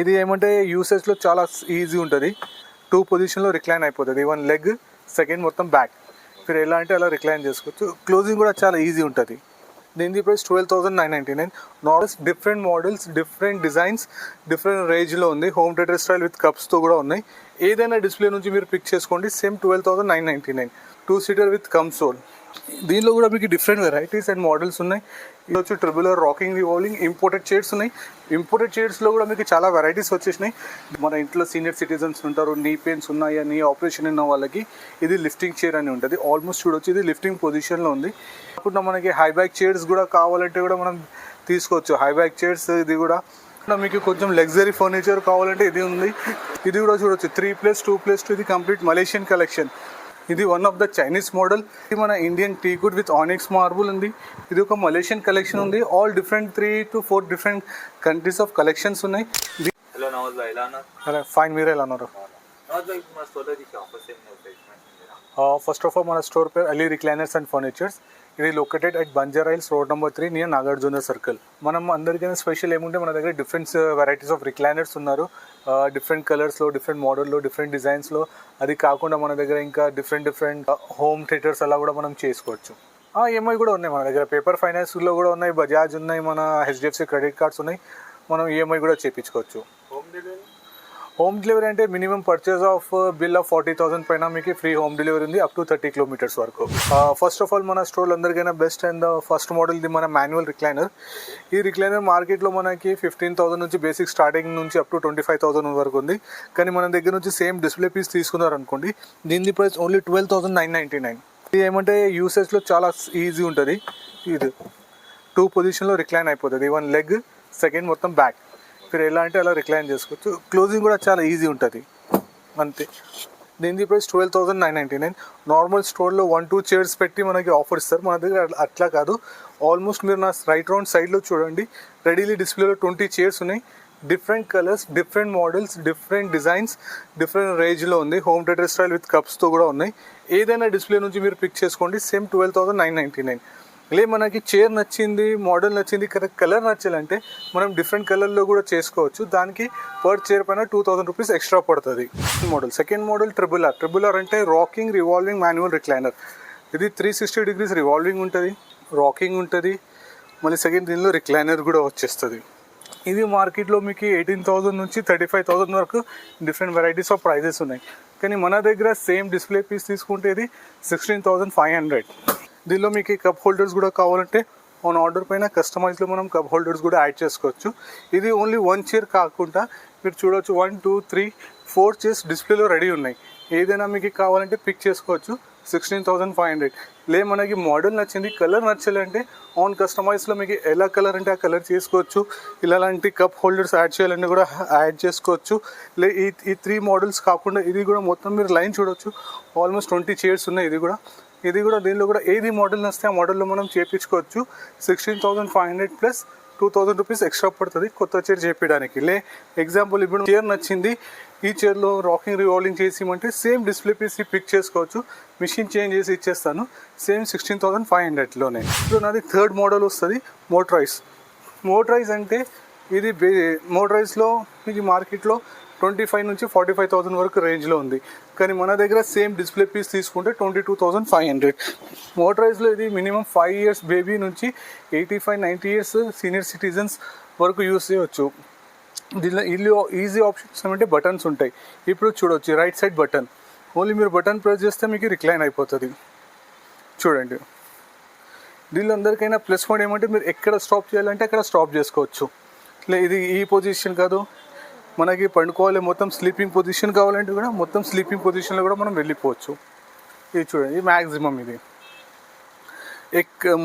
ఇది ఏమంటే యూసేజ్లో చాలా ఈజీ ఉంటుంది. 2 పొజిషన్లో రిక్లైన్ అయిపోతుంది. 1 లెగ్, సెకండ్ మొత్తం బ్యాక్. మీరు ఎలా అంటే అలా రిక్లైన్ చేసుకోవచ్చు. క్లోజింగ్ కూడా చాలా ఈజీ ఉంటుంది. దీని price 12,999. Models different models, different designs, different రేంజ్లో ఉంది. హోమ్ థియేటర్ స్టైల్ విత్ కప్స్తో కూడా ఉన్నాయి. ఏదైనా డిస్ప్లే నుంచి మీరు పిక్ చేసుకోండి. సేమ్ 12,999. 2 seater with console. దీనిలో కూడా మీకు డిఫరెంట్ వెరైటీస్ అండ్ మోడల్స్ ఉన్నాయి. ఇది వచ్చి ట్రిబులర్, రాకింగ్, రివాల్వింగ్, ఇంపోర్టెడ్ చైర్స్ ఉన్నాయి. ఇంపోర్టెడ్ చైర్స్లో కూడా మీకు చాలా వెరైటీస్ వచ్చేసినాయి. మన ఇంట్లో సీనియర్ సిటిజన్స్ ఉంటారు, నీ పెయిన్స్ ఉన్నాయా, నీ ఆపరేషన్ ఉన్న వాళ్ళకి ఇది లిఫ్టింగ్ చైర్ అని ఉంటుంది. ఆల్మోస్ట్ చూడొచ్చు, ఇది లిఫ్టింగ్ పొజిషన్లో ఉంది. కాకుండా మనకి హై బ్యాక్ చైర్స్ కూడా కావాలంటే కూడా మనం తీసుకోవచ్చు. హై బ్యాక్ చైర్స్ ఇది కూడా మీకు కొంచెం లగ్జరీ ఫర్నిచర్ కావాలంటే ఇది ఉంది. ఇది కూడా చూడొచ్చు 3+2+2. ఇది కంప్లీట్ మలేషియన్ కలెక్షన్. ఇది one of the Chinese model. ఇది మన Indian teakwood with onyx marble ఉంది. ఇది ఒక మలేషియన్ కలెక్షన్ ఉంది. All different 3 to 4 different countries of collections ఉన్నాయి. హలో నవాజ్ భాయ్, ఎలా ఉన్నారు? అరే ఫైన్, మీరు ఎలా ఉన్నారు? నవాజ్ భాయ్, మన స్టోర్లో ఆఫర్స్ ఏమి ఫస్ట్ ఆఫ్ ఆల్ మన స్టోర్ పేరు అలీ రిక్లైనర్స్ అండ్ ఫర్నిచర్స్. ఇది located at Banjara hills, road number 3 near Nagarjuna circle. మనం అందరికైనా స్పెషల్ ఏముంటే మన దగ్గర డిఫరెంట్ వెరైటీస్ ఆఫ్ రిక్లైనర్స్ ఉన్నారు. డిఫరెంట్ కలర్స్లో, డిఫరెంట్ మోడల్లో, డిఫరెంట్ డిజైన్స్లో. అది కాకుండా మన దగ్గర ఇంకా డిఫరెంట్ హోమ్ థియేటర్స్ అలా కూడా మనం చేసుకోవచ్చు. ఈఎంఐ కూడా ఉన్నాయి మన దగ్గర. పేపర్ ఫైనాన్స్లో కూడా ఉన్నాయి, బజాజ్ ఉన్నాయి, మన హెచ్డిఎఫ్సి క్రెడిట్ కార్డ్స్ ఉన్నాయి. మనం ఈఎంఐ కూడా చేయించుకోవచ్చు. హోమ్ డెలివరీ అంటే minimum purchase of bill of 40,000 పైన మీకు ఫ్రీ హోమ్ డెలివరీ ఉంది, అప్ టు 30 kilometers వరకు. ఫస్ట్ ఆఫ్ ఆల్ మన స్టోర్లో అందరికైనా బెస్ట్ అండ్ ఫస్ట్ మోడల్ ఇది మన మాన్యువల్ రిక్లైనర్. ఈ రిక్లైనర్ మార్కెట్లో మనకి 15,000 నుంచి బేసిక్ స్టార్టింగ్ నుంచి అప్ టు 25,000 వరకు ఉంది. కానీ మన దగ్గర నుంచి సేమ్ డిస్ప్లే పీస్ తీసుకున్నారనుకోండి, దీని ప్రైస్ ఓన్లీ 12,999. ఇది ఏమంటే యూసేజ్లో చాలా ఈజీ ఉంటుంది. ఇది 2 పొజిషన్లో రిక్లైన్ అయిపోతుంది. 1 లెగ్, సెకండ్ మొత్తం బ్యాక్. మీరు ఎలా అంటే అలా రిక్లైన్ చేసుకోవచ్చు. క్లోజింగ్ కూడా చాలా ఈజీ ఉంటుంది అంతే. దీని ప్రైస్ 12,999. నార్మల్ స్టోర్లో 1-2 చైర్స్ పెట్టి మనకి ఆఫర్ ఇస్తారు. మన దగ్గర అట్లా కాదు. ఆల్మోస్ట్ మీరు నా రైట్ రౌండ్ సైడ్లో చూడండి, రెడీలీ డిస్ప్లేలో 20 చైర్స్ ఉన్నాయి. Different colours, different models, different designs, different రేంజ్లో ఉంది. హోమ్ థియేటర్ స్టైల్ విత్ కప్స్తో కూడా ఉన్నాయి. ఏదైనా డిస్ప్లే నుంచి మీరు పిక్ చేసుకోండి. సేమ్ 12,999. లే మనకి చైర్ నచ్చింది, మోడల్ నచ్చింది, కలర్ నచ్చాలంటే మనం డిఫరెంట్ కలర్లో కూడా చేసుకోవచ్చు. దానికి పర్ చైర్ పైన 2,000 రూపీస్ ఎక్స్ట్రా పడుతుంది. మోడల్ సెకండ్ మోడల్ ట్రిబులర్ అంటే రాకింగ్, రివాల్వింగ్, మాన్యువల్ రిక్లైనర్. ఇది 360 degrees రివాల్వింగ్ ఉంటుంది, రాకింగ్ ఉంటుంది. మళ్ళీ సెకండ్ దీనిలో రిక్లైనర్ కూడా వచ్చేస్తుంది. ఇది మార్కెట్లో మీకు 18,000 నుంచి 35,000 వరకు డిఫరెంట్ వెరైటీస్ ఆఫ్ ప్రైజెస్ ఉన్నాయి. కానీ మన దగ్గర సేమ్ డిస్ప్లే పీస్ తీసుకుంటే ఇది 16,500. దీనిలో మీకు కప్ హోల్డర్స్ కూడా కావాలంటే ఆన్ ఆర్డర్ పైన కస్టమైజ్లో మనం కప్ హోల్డర్స్ కూడా యాడ్ చేసుకోవచ్చు. ఇది ఓన్లీ 1 చైర్ కాకుండా మీరు చూడవచ్చు 1, 2, 3, 4 చైర్స్ డిస్ప్లేలో రెడీ ఉన్నాయి. ఏదైనా మీకు కావాలంటే పిక్ చేసుకోవచ్చు. 16,500. లే మనకి మోడల్ నచ్చింది, కలర్ నచ్చాలంటే ఆన్ కస్టమైజ్లో మీకు ఎలా కలర్ అంటే ఆ కలర్ చేసుకోవచ్చు. ఇలాంటి కప్ హోల్డర్స్ యాడ్ చేయాలంటే కూడా యాడ్ చేసుకోవచ్చు. లే ఈ 3 మోడల్స్ కాకుండా ఇది కూడా మొత్తం మీరు లైన్ చూడవచ్చు. ఆల్మోస్ట్ 20 చైర్స్ ఉన్నాయి. ఇది కూడా దీనిలో కూడా ఏది మోడల్ నస్తే ఆ మోడల్లో మనం చేయించుకోవచ్చు. 16,500 ప్లస్ 2,000 రూపీస్ ఎక్స్ట్రా పడుతుంది కొత్త చైర్ చేయించడానికి. ఎగ్జాంపుల్ ఇప్పుడు చైర్ నచ్చింది, ఈ చైర్లో రాకింగ్, రివాల్వింగ్ చేసి ఇవ్వమంటే సేమ్ డిస్ప్లే పీస్ పిక్ చేసుకోవచ్చు. మిషన్ చేంజ్ చేసి ఇచ్చేస్తాను. సేమ్ 16,500లోనే. ఇప్పుడు నాది థర్డ్ మోడల్ వస్తుంది, మోటరైజ్ అంటే ఇది మోటరైజ్లో మీకు మార్కెట్లో 25 నుంచి 45,000 వరకు రేంజ్లో ఉంది. కానీ మన దగ్గర సేమ్ డిస్ప్లే పీస్ తీసుకుంటే 22,500. మోటరైజ్లో ఇది మినిమం 5 years బేబీ నుంచి 85-90 years సీనియర్ సిటిజన్స్ వరకు యూస్ చేయవచ్చు. దీనిలో ఈజీ ఆప్షన్స్ ఏమంటే బటన్స్ ఉంటాయి. ఇప్పుడు చూడవచ్చు రైట్ సైడ్ బటన్, ఓన్లీ మీరు బటన్ ప్రెస్ చేస్తే మీకు రిక్లైన్ అయిపోతుంది. చూడండి, దీనిలో అందరికైనా ప్లస్ పాయింట్ ఏమంటే మీరు ఎక్కడ స్టాప్ చేయాలంటే అక్కడ స్టాప్ చేసుకోవచ్చు. ఇది ఈ పొజిషన్ కాదు, మనకి పండుకోవాలి, మొత్తం స్లీపింగ్ పొజిషన్ కావాలంటే కూడా మొత్తం స్లీపింగ్ పొజిషన్లో కూడా మనం వెళ్ళిపోవచ్చు. ఇది చూడండి మ్యాక్సిమం. ఇది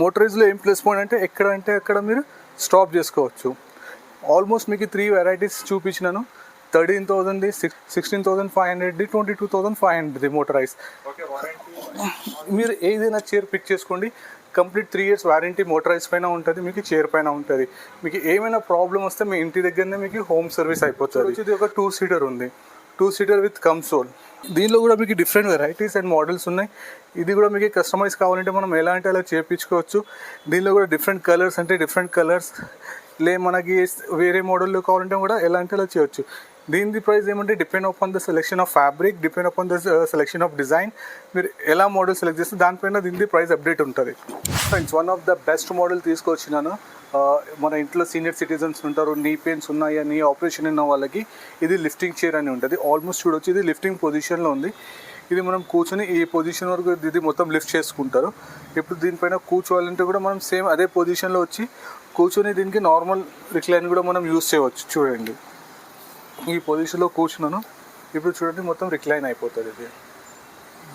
మోటరైజ్లో ఏం ప్లస్ పాయింట్ అంటే అక్కడ మీరు స్టాప్ చేసుకోవచ్చు. ఆల్మోస్ట్ మీకు 3 వెరైటీస్ చూపించినాను. 13,000, 16,500, 22,500 మోటరైజ్. మీరు ఏదైనా చైర్ పిక్ చేసుకోండి. కంప్లీట్ 3 years వారంటీ మోటరైజ్ పైన ఉంటుంది, మీకు చైర్ పైన ఉంటుంది. మీకు ఏమైనా ప్రాబ్లం వస్తే మీ ఇంటి దగ్గరనే మీకు హోమ్ సర్వీస్ అయిపోతుంది. ఇది ఒక 2 seater ఉంది, 2 seater విత్ కన్సోల్. దీనిలో కూడా మీకు డిఫరెంట్ వెరైటీస్ అండ్ మోడల్స్ ఉన్నాయి. ఇది కూడా మీకు కస్టమైజ్ కావాలంటే మనం ఎలా అంటే అలా చేయించుకోవచ్చు. దీనిలో కూడా డిఫరెంట్ కలర్స్ మనకి వేరే మోడల్లో కావాలంటే కూడా ఎలా అంటే అలా చేయొచ్చు. దీని ప్రైస్ ఏమంటే depend upon the selection of fabric, depend upon the selection of design. మీరు ఎలా మోడల్ సెలెక్ట్ చేస్తే దానిపైన దీని ప్రైస్ అప్డేట్ ఉంటుంది. Friends, one of the best model తీసుకొచ్చినాను. మన ఇంట్లో సీనియర్ సిటిజన్స్ ఉంటారు, నీ పెయిన్స్ ఉన్నాయా, నీ ఆపరేషన్ ఉన్న వాళ్ళకి ఇది లిఫ్టింగ్ చైర్ అని ఉంటుంది. ఆల్మోస్ట్ చూడొచ్చు, ఇది లిఫ్టింగ్ పొజిషన్లో ఉంది. ఇది మనం కూర్చొని ఈ పొజిషన్ వరకు ఇది మొత్తం లిఫ్ట్ చేసుకుంటారు. ఇప్పుడు దీనిపైన కూర్చోవాలంటే కూడా మనం సేమ్ అదే పొజిషన్లో వచ్చి కూర్చొని దీనికి నార్మల్ రిక్లైన్ కూడా మనం యూస్ చేయవచ్చు. చూడండి, ఈ పొజిషన్లో కూర్చున్నాను. ఇప్పుడు చూడండి మొత్తం రిక్లైన్ అయిపోతుంది. ఇది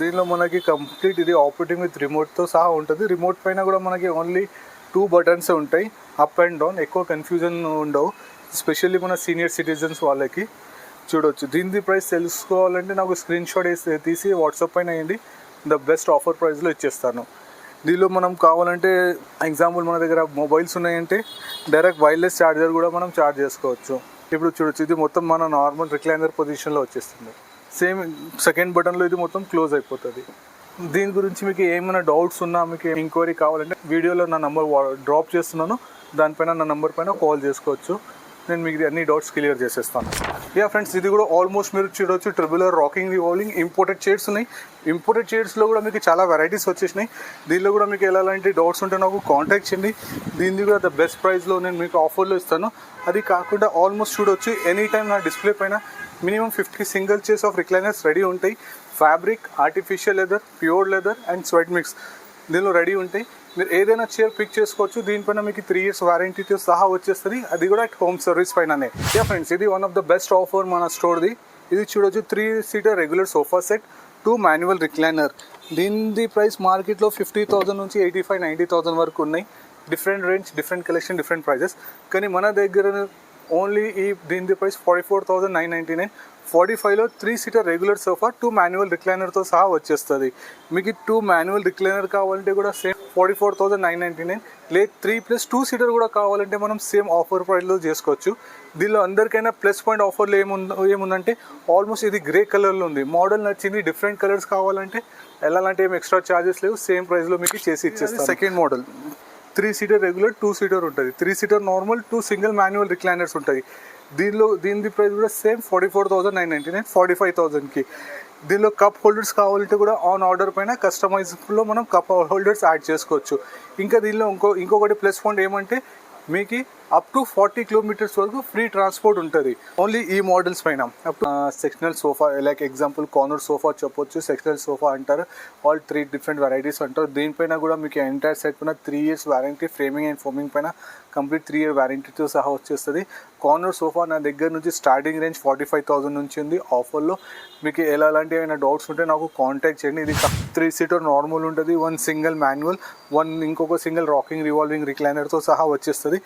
దీనిలో మనకి కంప్లీట్ ఇది ఆపరేటింగ్ విత్ రిమోట్తో సహా ఉంటుంది. రిమోట్ పైన కూడా మనకి ఓన్లీ 2 బటన్స్ ఉంటాయి, అప్ అండ్ డౌన్. ఎక్కువ కన్ఫ్యూజన్ ఉండవు, ఎస్పెషల్లీ మన సీనియర్ సిటిజన్స్ వాళ్ళకి. చూడవచ్చు, దీని ప్రైస్ తెలుసుకోవాలంటే నాకు స్క్రీన్ షాట్ తీసి వాట్సాప్ పైన వేయండి. ద బెస్ట్ ఆఫర్ ప్రైస్లో ఇచ్చేస్తాను. దీనిలో మనం కావాలంటే ఎగ్జాంపుల్ మన దగ్గర మొబైల్స్ ఉన్నాయంటే డైరెక్ట్ వైర్లెస్ ఛార్జర్ కూడా మనం ఛార్జ్ చేసుకోవచ్చు. ఇప్పుడు చూడొచ్చు, ఇది మొత్తం మన నార్మల్ రిక్లైనర్ పొజిషన్లో వచ్చేస్తుంది. సేమ్ సెకండ్ బటన్లో ఇది మొత్తం క్లోజ్ అయిపోతుంది. దీని గురించి మీకు ఏమైనా డౌట్స్ ఉన్నా, మీకు ఎంక్వైరీ కావాలంటే వీడియోలో నా నెంబర్ డ్రాప్ చేస్తున్నాను. దానిపైన నా నెంబర్ పైన కాల్ చేసుకోవచ్చు. నేను మీకు అన్ని డౌట్స్ క్లియర్ చేసేస్తాను. ఫ్రెండ్స్, ఇది కూడా ఆల్మోస్ట్ మీరు చూడవచ్చు ట్రిబులర్ రాకింగ్ రివాల్వింగ్ ఇంపోర్టెడ్ చైర్స్ ఉన్నాయి. ఇంపోర్టెడ్ చైర్స్లో కూడా మీకు చాలా వెరైటీస్ వచ్చేసినాయి. దీనిలో కూడా మీకు ఎలాంటి డౌట్స్ ఉంటే నాకు కాంటాక్ట్ చేయండి. దీన్ని కూడా ద బెస్ట్ ప్రైస్లో నేను మీకు ఆఫర్లో ఇస్తాను. అది కాకుండా ఆల్మోస్ట్ చూడవచ్చు, ఎనీ టైం నా డిస్ప్లే పైన minimum 50 single chairs of recliners ready ఉంటాయి. Fabric, artificial leather, pure leather and suede mix దీనిలో రెడీ ఉంటాయి. మీరు ఏదైనా చైర్ పిక్ చేసుకోవచ్చు. దీనిపైన మీకు 3 years వారంటీతో సహా వచ్చేస్తుంది. అది కూడా హోమ్ సర్వీస్ పైననే. ఫ్రెండ్స్, ఇది one of the best offer మన స్టోర్ది. ఇది చూడొచ్చు, 3-seater regular sofa set, 2 manual recliner. దీని ప్రైస్ మార్కెట్లో 50,000 నుంచి 85,000-90,000 వరకు ఉన్నాయి. Different range, different collection, different prices. కానీ మన దగ్గర ఓన్లీ దీని ప్రైస్ 44,999. 45లో 3-seater రెగ్యులర్ సోఫా, 2 మాన్యువల్ రిక్లైనర్తో సహా వచ్చేస్తుంది. మీకు 2 మాన్యువల్ రిక్లైనర్ కావాలంటే కూడా సేమ్ 44,999. లేదు 3+2-seater కూడా కావాలంటే మనం సేమ్ ఆఫర్ ప్రైస్లో చేసుకోవచ్చు. దీనిలో అందరికైనా ప్లస్ పాయింట్ ఆఫర్లో ఏముందంటే ఆల్మోస్ట్ ఇది గ్రే కలర్లో ఉంది. మోడల్ నచ్చింది, డిఫరెంట్ కలర్స్ కావాలంటే ఎలాంటి ఏం ఎక్స్ట్రా ఛార్జెస్ లేవు, సేమ్ ప్రైస్లో మీకు చేసి ఇచ్చేస్తాను. Second model 3-seater regular, 2-seater ఉంటుంది. 3-seater normal, 2 single manual recliners ఉంటాయి. దీని ప్రైస్ కూడా సేమ్ 44,999, 45,000కి. దీనిలో కప్ హోల్డర్స్ కావాలంటే కూడా ఆన్ ఆర్డర్ పైన కస్టమైజ్లో మనం కప్ హోల్డర్స్ యాడ్ చేసుకోవచ్చు. ఇంకా దీనిలో ఇంకొకటి ప్లస్ పాయింట్ ఏమంటే మీకు అప్ టు 40 kilometers వరకు ఫ్రీ ట్రాన్స్పోర్ట్ ఉంటుంది ఓన్లీ ఈ మోడల్స్ పైన. Up sectional sofa, like example corner sofa చెప్పొచ్చు, సెక్షనల్ సోఫా అంటారు. ఆల్ 3 డిఫరెంట్ వెరైటీస్ అంటారు. దీనిపైన కూడా మీకు ఎంటైర్ సెట్ పైన 3 years warranty, framing and foaming పైన కంప్లీట్ 3 year వారంటీతో సహా వచ్చేస్తుంది. కార్నర్ సోఫా నా దగ్గర నుంచి స్టార్టింగ్ రేంజ్ 45,000 నుంచి ఉంది ఆఫర్లో. మీకు ఎలాంటి ఏమైనా డౌట్స్ ఉంటే నాకు కాంటాక్ట్ చేయండి. ఇది 3-seater నార్మల్ ఉంటుంది, 1 సింగిల్ మాన్యువల్, 1 ఇంకొక సింగిల్ రాకింగ్ రివాల్వింగ్ రిక్లైనర్తో సహా వచ్చేస్తుంది.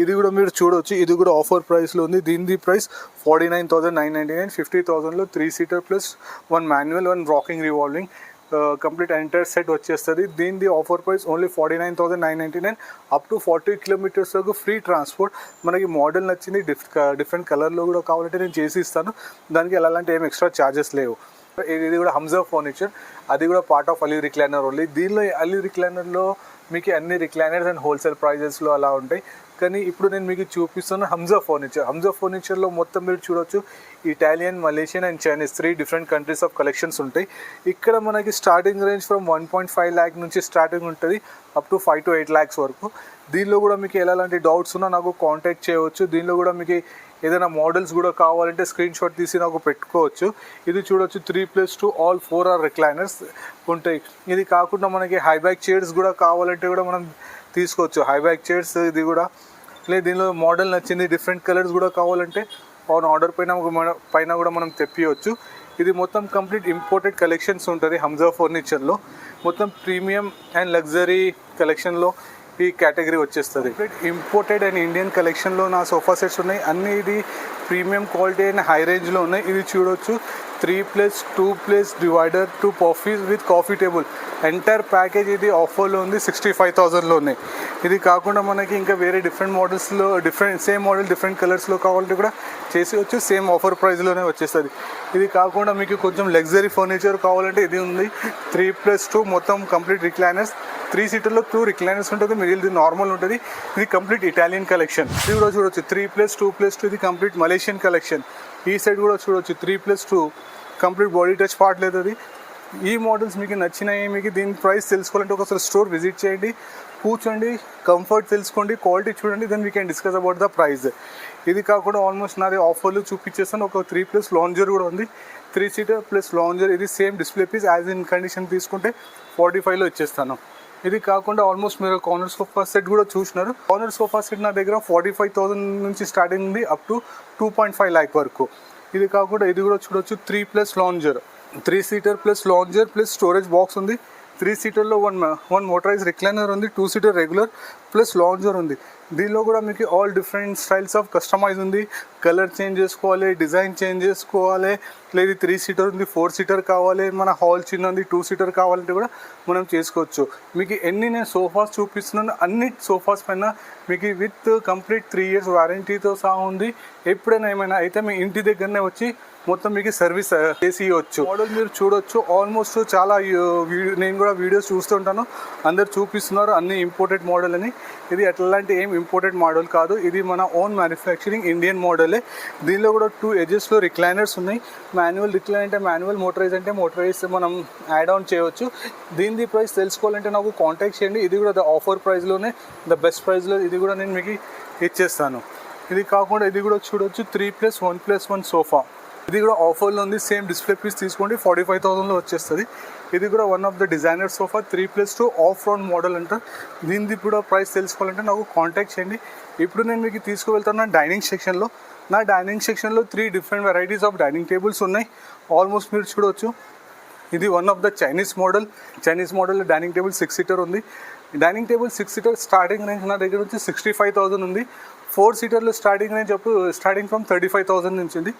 ఇది కూడా మీరు చూడవచ్చు, ఇది కూడా ఆఫర్ ప్రైస్లో ఉంది. దీని price 49,999. 50,000లో 3-seater plus 1 manual, 1 rocking revolving complete entire set వచ్చేస్తుంది. దీని offer price only 49,999. Up to 40 kilometers వరకు ఫ్రీ ట్రాన్స్పోర్ట్. మనకి మోడల్ నచ్చింది, డిఫరెంట్ కలర్లో కూడా కావాలంటే నేను చేసి ఇస్తాను. దానికి ఎలాంటి ఏం ఎక్స్ట్రా ఛార్జెస్ లేవు. ఇది కూడా హంజా ఫర్నిచర్, అది కూడా part of Ali recliner only. దీనిలో అలీ రిక్లైనర్లో మీకు అన్ని రిక్లైనర్స్ అండ్ హోల్సేల్ ప్రైజెస్లో అలా ఉంటాయి. కానీ ఇప్పుడు నేను మీకు చూపిస్తున్న హంజా ఫర్నిచర్. హంజా ఫర్నిచర్లో మొత్తం మీరు చూడవచ్చు Italian, Malaysian and Chinese 3 different countries of collections ఉంటాయి. ఇక్కడ మనకి స్టార్టింగ్ రేంజ్ ఫ్రమ్ 1.5 lakh నుంచి స్టార్టింగ్ ఉంటుంది అప్ టు 5 to 8 lakhs వరకు. దీనిలో కూడా మీకు ఎలాంటి డౌట్స్ ఉన్నా నాకు కాంటాక్ట్ చేయవచ్చు. దీనిలో కూడా మీకు ఏదైనా మోడల్స్ కూడా కావాలంటే స్క్రీన్ షాట్ తీసి నాకు పెట్టుకోవచ్చు. ఇది చూడవచ్చు 3+2 ఆల్ 4 are రిక్లైనర్స్ ఉంటాయి. ఇది కాకుండా మనకి హై బ్యాక్ చైర్స్ కూడా కావాలంటే కూడా మనం తీసుకోవచ్చు. హై బ్యాక్ చైర్స్ ఇది కూడా లేదు. దీనిలో మోడల్ నచ్చింది, డిఫరెంట్ కలర్స్ కూడా కావాలంటే ఆన్ ఆర్డర్ పైన కూడా మనం తెప్పియవచ్చు. ఇది మొత్తం కంప్లీట్ ఇంపోర్టెడ్ కలెక్షన్స్ ఉంటుంది హంజా ఫర్నిచర్లో. మొత్తం ప్రీమియం అండ్ లగ్జరీ కలెక్షన్లో ఈ కేటగిరీ వచ్చేస్తుంది. ఇంపోర్టెడ్ అండ్ ఇండియన్ కలెక్షన్లో నా సోఫా సెట్స్ ఉన్నాయి. అన్నీ ఇది ప్రీమియం క్వాలిటీ అండ్ హై రేంజ్లో ఉన్నాయి. ఇది చూడవచ్చు 3+2+ divider, 2 puffies with coffee table entire package. ఇది ఆఫర్లో ఉంది, 65,000లో ఉన్నాయి. ఇది కాకుండా మనకి ఇంకా వేరే డిఫరెంట్ మోడల్స్లో సేమ్ మోడల్ డిఫరెంట్ కలర్స్లో కావాలంటే కూడా చేసి సేమ్ ఆఫర్ ప్రైస్లోనే వచ్చేస్తుంది. ఇది కాకుండా మీకు కొంచెం లగ్జరీ ఫర్నిచర్ కావాలంటే ఇది ఉంది 3+2 మొత్తం కంప్లీట్ రిక్లైనర్స్ 3 సీటర్లో 2 రిక్లైనర్స్ ఉంటుంది, మిగిలిది నార్మల్ ఉంటుంది. ఇది కంప్లీట్ ఇటాలియన్ కలెక్షన్. ఇది కూడా చూడొచ్చు 3+2+2, ఇది కంప్లీట్ మలేషియన్ కలెక్షన్. ఈ సైడ్ కూడా చూడొచ్చు 3+2 కంప్లీట్ బాడీ టచ్ పార్ట్ లేదు. అది ఈ మోడల్స్ మీకు నచ్చినాయి. మీకు దీని ప్రైస్ తెలుసుకోవాలంటే ఒకసారి స్టోర్ విజిట్ చేయండి, కూర్చోండి, కంఫర్ట్ తెలుసుకోండి, క్వాలిటీ చూడండి, then we can discuss about the price. ఇది కాకుండా ఆల్మోస్ట్ నాది ఆఫర్లు చూపించేస్తాను. ఒక 3+ లాంజర్ కూడా ఉంది, 3 సీటర్ ప్లస్ లాంజర్. ఇది same display piece as in condition తీసుకుంటే 45లో ఇచ్చేస్తాను. ఇది కాకుండా ఆల్మోస్ట్ మీరు కార్నర్ సోఫా సెట్ కూడా చూసినారు. కార్నర్ సోఫా సెట్ నా దగ్గర 45,000 నుంచి స్టార్టింగ్ ఉంది అప్ టు 2.5 lakh వరకు. ఇది కాకుండా ఇది కూడా చూడొచ్చు 3+ lounger, 3 seater plus lounger plus storage box ఉంది. 3 సీటర్లో వన్ మోటరైజ్ రిక్లైనర్ ఉంది, 2 సీటర్ రెగ్యులర్ ప్లస్ లాంజర్ ఉంది. దీనిలో కూడా మీకు all different styles of customize ఉంది. కలర్ చేంజ్ చేసుకోవాలి, డిజైన్ చేంజ్ చేసుకోవాలి, లేదు 3 సీటర్ ఉంది, 4 సీటర్ కావాలి, మన హాల్ చిన్న ఉంది, 2 సీటర్ కావాలంటే కూడా మనం చేసుకోవచ్చు. మీకు ఎన్ని నేను సోఫాస్ చూపిస్తున్నాను, అన్ని సోఫాస్ పైన మీకు విత్ కంప్లీట్ 3 years వారంటీతో సహా ఉంది. ఎప్పుడైనా ఏమైనా అయితే మీ ఇంటి దగ్గరనే వచ్చి మొత్తం మీకు సర్వీస్ చేసి ఇవ్వచ్చు. మోడల్ మీరు చూడొచ్చు. ఆల్మోస్ట్ చాలా నేను కూడా వీడియోస్ చూస్తుంటాను, అందరు చూపిస్తున్నారు అన్ని ఇంపోర్టెడ్ మోడల్ అని. ఇది అట్లాంటి ఏం ఇంపోర్టెడ్ మోడల్ కాదు, ఇది మన ఓన్ మ్యానుఫ్యాక్చరింగ్ ఇండియన్ మోడలే. దీనిలో కూడా 2 edgesలో రిక్లైనర్స్ ఉన్నాయి. మాన్యువల్ రిక్లైన్ అంటే మాన్యువల్, మోటరైజ్ అంటే మోటరైజ్ మనం యాడ్ ఆన్ చేయవచ్చు. దీని ప్రైస్ తెలుసుకోవాలంటే నాకు కాంటాక్ట్ చేయండి. ఇది కూడా ద ఆఫర్ ప్రైస్లోనే, ద బెస్ట్ ప్రైస్లో ఇది కూడా నేను మీకు ఇచ్చేస్తాను. ఇది కాకుండా ఇది కూడా చూడొచ్చు 3+1+1 సోఫా. ఇది కూడా ఆఫర్లో ఉంది. సేమ్ డిస్ప్లే పీస్ తీసుకోండి, 45,000లో వచ్చేస్తుంది. ఇది కూడా one of the designer sofa, 3+2 of round model అంటారు. దీనిది కూడా ప్రైస్ తెలుసుకోవాలంటే నాకు కాంటాక్ట్ చేయండి. ఇప్పుడు నేను మీకు తీసుకువెళ్తాను నా డైనింగ్ సెక్షన్లో. నా డైనింగ్ సెక్షన్లో 3 different varieties of dining tables ఉన్నాయి. ఆల్మోస్ట్ మీరు చూడవచ్చు. ఇది one of the Chinese model dining table 6 seater ఉంది. Dining table 6 seater starting range నా దగ్గర వచ్చి 65,000 ఉంది. 4 సీటర్లో స్టార్టింగ్ రేంజ్ స్టార్టింగ్ ఫ్రమ్ 35,000 నుంచి ఉంది.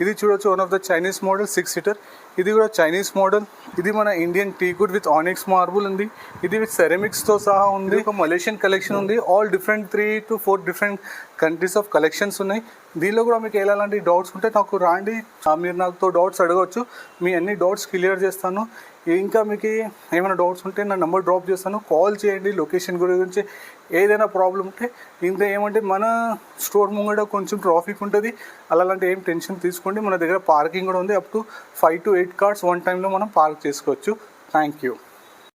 ఇది చూడొచ్చు one of the Chinese model 6 seater. ఇది కూడా చైనీస్ మోడల్. ఇది మన Indian teakwood with onyx marble ఉంది. ఇది విత్ సెరమిక్స్తో సహా ఉంది. ఒక మలేషియన్ కలెక్షన్ ఉంది. All different 3 to 4 different countries of collections ఉన్నాయి. దీనిలో కూడా మీకు ఎలాంటి డౌట్స్ ఉంటే నాకు రాండి, మీరు నాతో డౌట్స్ అడగవచ్చు. మీ అన్ని డౌట్స్ క్లియర్ చేస్తాను. ఇంకా మీకు ఏమైనా డౌట్స్ ఉంటే నా నెంబర్ డ్రాప్ చేస్తాను, కాల్ చేయండి. లొకేషన్ గురించి ఏదైనా ప్రాబ్లం ఉంటే. ఇంకా ఏమంటే మన స్టోర్ ముంగడ కొంచెం ట్రాఫిక్ ఉంటుంది, అలాంటి ఏం టెన్షన్ తీసుకోండి. మన దగ్గర పార్కింగ్ కూడా ఉంది. Up to 5 to 8 cars one టైంలో మనం పార్క్ చేసుకోవచ్చు. Thank you.